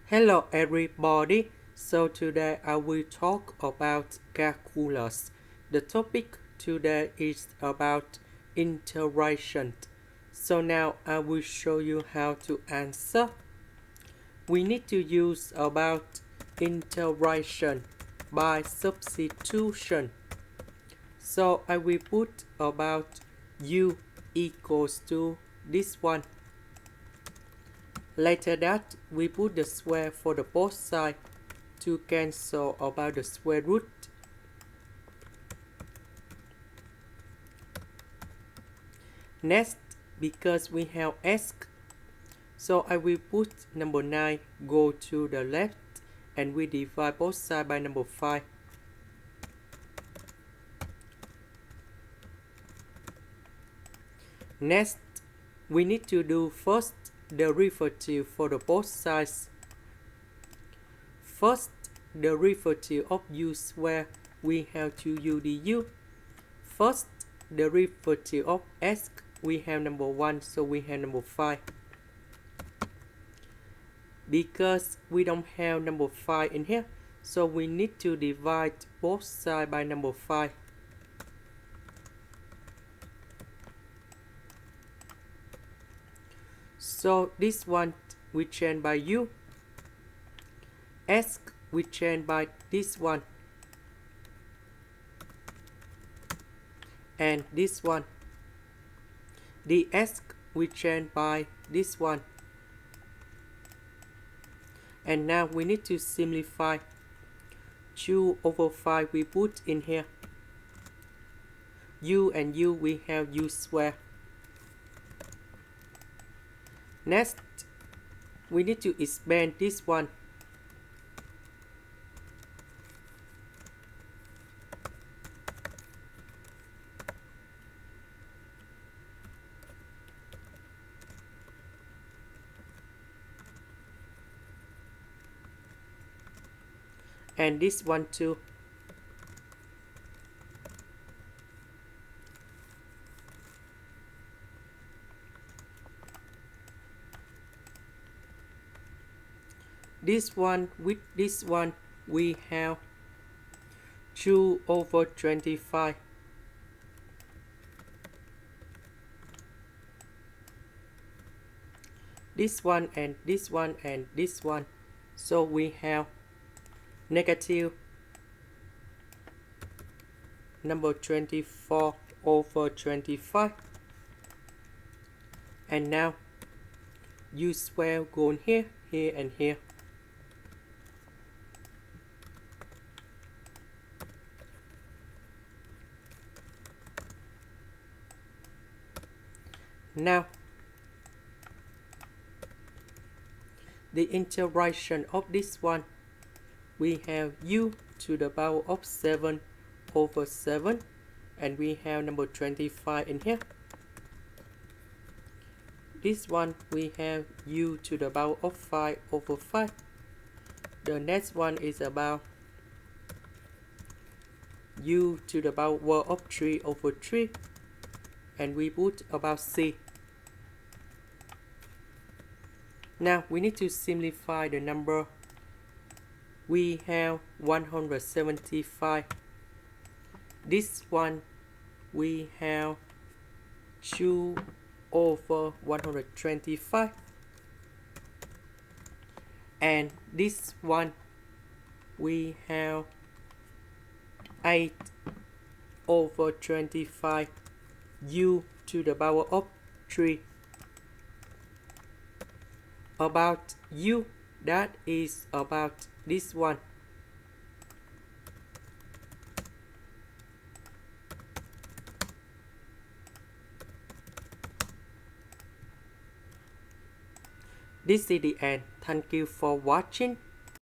Hello everybody, so today I will talk about calculus. The topic today is about integration. So now I will show you how to answer. We need to use about integration by substitution. So I will put about u equals to this one. Later that, we put the square for the both sides to cancel about the square root. Next, because we have s, so I will put number 9 go to the left and we divide both sides by number 5. Next, we need to do first derivative for the both sides. First derivative of u square, we have to u du. First derivative of s, we have number 1, so we have number 5. Because we don't have number 5 in here, so we need to divide both sides by number 5. So this one we change by u. S we change by this one. And this one. The s we change by this one. And now we need to simplify. 2 over 5 we put in here. U and u we have u square. Next, we need to expand this one. And this one too. This one with this one we have 2 over 25. This one and this one and this one. So we have negative number 24 over 25. And now u square go in here, here and here. Now, the integration of this one, we have u to the power of 7 over 7, and we have number 25 in here. This one, we have u to the power of 5 over 5. The next one is about u to the power of 3 over 3, and we put about c. Now we need to simplify the number. We have 175. This one we have 2 over 125. And this one we have 8 over 25 u to the power of 3. About u, that is about this one. This is the end. Thank you for watching.